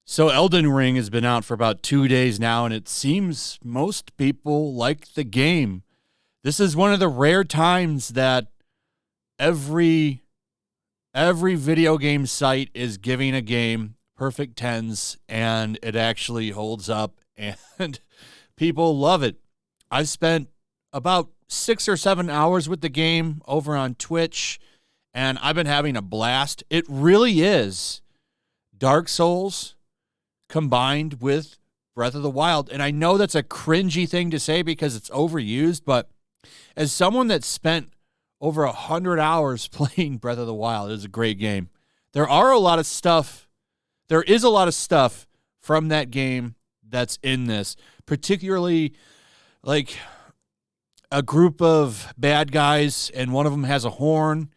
So Elden Ring has been out for about 2 days now, and it seems most people like the game. This is one of the rare times that every video game site is giving a game perfect 10s, and it actually holds up, and people love it. I've spent about 6 or 7 hours with the game over on Twitch, and I've been having a blast. It really is Dark Souls combined with Breath of the Wild. And I know that's a cringy thing to say because it's overused, but as someone that spent over 100 hours playing Breath of the Wild, it is a great game. There is a lot of stuff from that game that's in this, particularly like a group of bad guys, and one of them has a horn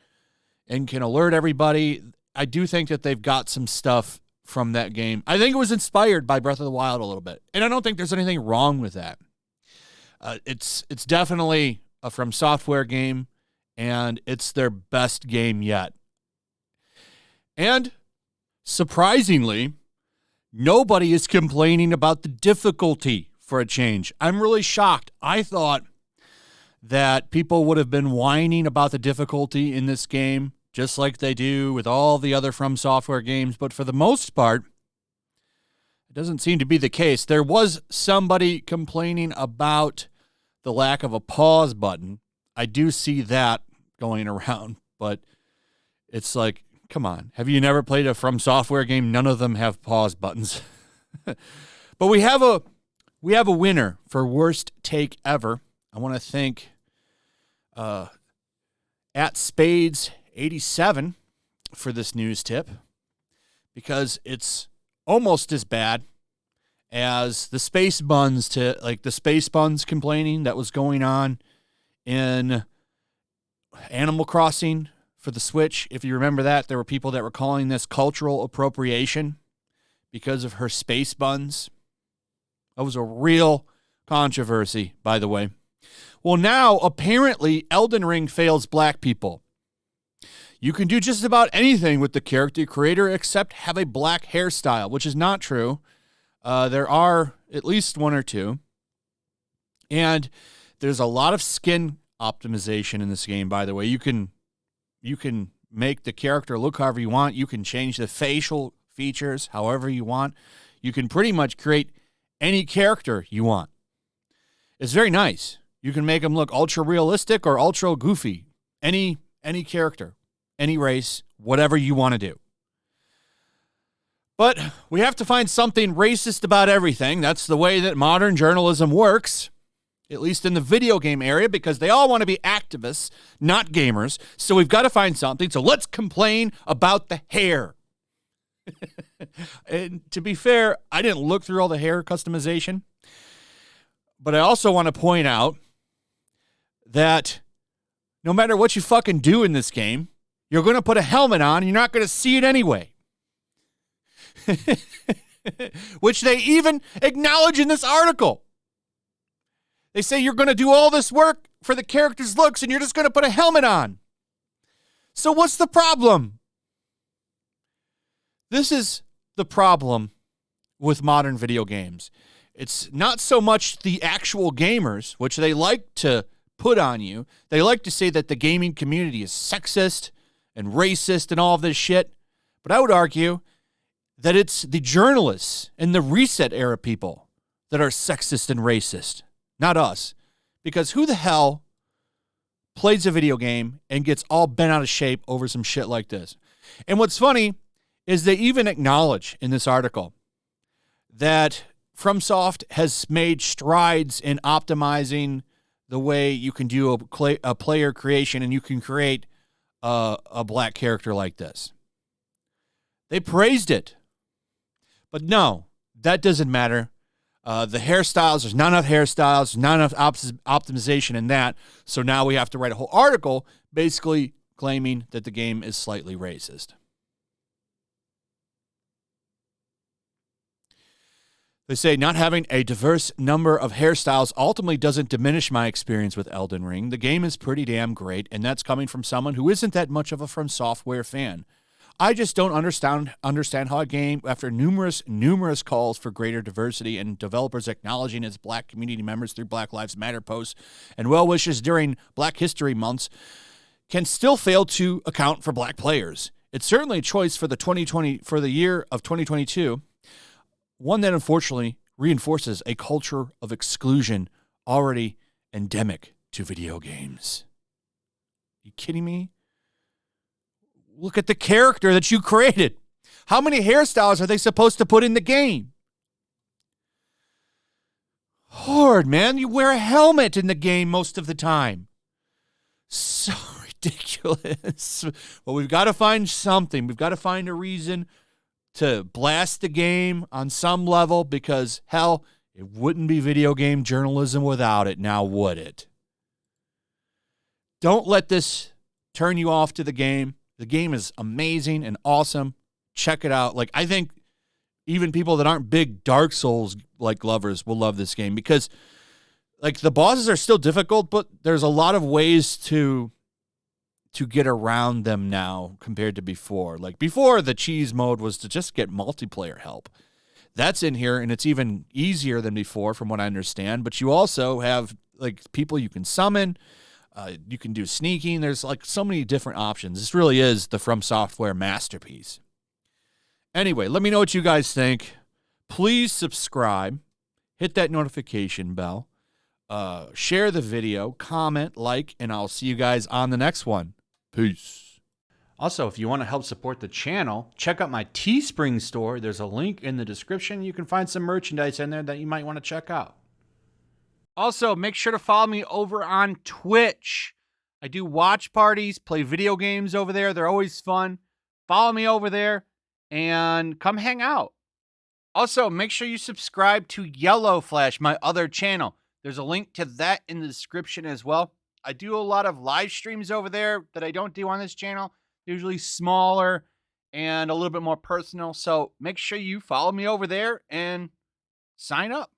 and can alert everybody. I do think that they've got some stuff from that game. I think it was inspired by Breath of the Wild a little bit, and I don't think there's anything wrong with that. It's definitely a From Software game, and it's their best game yet. And surprisingly, nobody is complaining about the difficulty for a change. I'm really shocked. I thought that people would have been whining about the difficulty in this game, just like they do with all the other From Software games. But for the most part, it doesn't seem to be the case. There was somebody complaining about the lack of a pause button. I do see that going around, but it's like, come on. Have you never played a From Software game? None of them have pause buttons. But we have a winner for worst take ever. I want to thank at Spades87 for this news tip, because it's almost as bad as the space buns complaining that was going on in Animal Crossing for the Switch. If you remember that, there were people that were calling this cultural appropriation because of her space buns. That was a real controversy, by the way. Well, now, apparently, Elden Ring fails black people. You can do just about anything with the character creator except have a black hairstyle, which is not true. There are at least one or two. And there's a lot of skin optimization in this game, by the way. You can make the character look however you want. You can change the facial features however you want. You can pretty much create any character you want. It's very nice. You can make them look ultra realistic or ultra goofy. Any character, any race, whatever you want to do. But we have to find something racist about everything. That's the way that modern journalism works, at least in the video game area, because they all want to be activists, not gamers. So we've got to find something. So let's complain about the hair. And to be fair, I didn't look through all the hair customization. But I also want to point out that no matter what you fucking do in this game, you're going to put a helmet on and you're not going to see it anyway. Which they even acknowledge in this article. They say you're going to do all this work for the character's looks and you're just going to put a helmet on. So what's the problem? This is the problem with modern video games. It's not so much the actual gamers, which they like to put on you. They like to say that the gaming community is sexist and racist and all of this shit. But I would argue that it's the journalists and the Reset era people that are sexist and racist, not us. Because who the hell plays a video game and gets all bent out of shape over some shit like this? And what's funny is they even acknowledge in this article that FromSoft has made strides in optimizing the way you can do a player creation and you can create a black character like this. They praised it. But no, that doesn't matter. The hairstyles, there's not enough hairstyles, there's not enough optimization in that. So now we have to write a whole article basically claiming that the game is slightly racist. They say not having a diverse number of hairstyles ultimately doesn't diminish my experience with Elden Ring. The game is pretty damn great, and that's coming from someone who isn't that much of a From Software fan. I just don't understand how a game, after numerous calls for greater diversity and developers acknowledging its black community members through Black Lives Matter posts and well wishes during Black History Months, can still fail to account for black players. It's certainly a choice for the year of 2022. One that unfortunately reinforces a culture of exclusion already endemic to video games. You kidding me? Look at the character that you created. How many hairstyles are they supposed to put in the game? Hard, man. You wear a helmet in the game most of the time. So ridiculous. Well, we've got to find something. We've got to find a reason to blast the game on some level, because, hell, it wouldn't be video game journalism without it, now would it? Don't let this turn you off to the game. The game is amazing and awesome. Check it out. Like, I think even people that aren't big Dark Souls like lovers will love this game, because like the bosses are still difficult, but there's a lot of ways to get around them now compared to before. Like before, the cheese mode was to just get multiplayer help. That's in here, and it's even easier than before from what I understand. But you also have like people you can summon. You can do sneaking. There's like so many different options. This really is the From Software masterpiece. Anyway, let me know what you guys think. Please subscribe. Hit that notification bell. Share the video. Comment, like, and I'll see you guys on the next one. Peace. Also, if you want to help support the channel, check out my Teespring store. There's a link in the description. You can find some merchandise in there that you might want to check out. Also, make sure to follow me over on Twitch. I do watch parties, play video games over there. They're always fun. Follow me over there and come hang out. Also, make sure you subscribe to YellowFlash, my other channel. There's a link to that in the description as well. I do a lot of live streams over there that I don't do on this channel. Usually smaller and a little bit more personal. So make sure you follow me over there and sign up.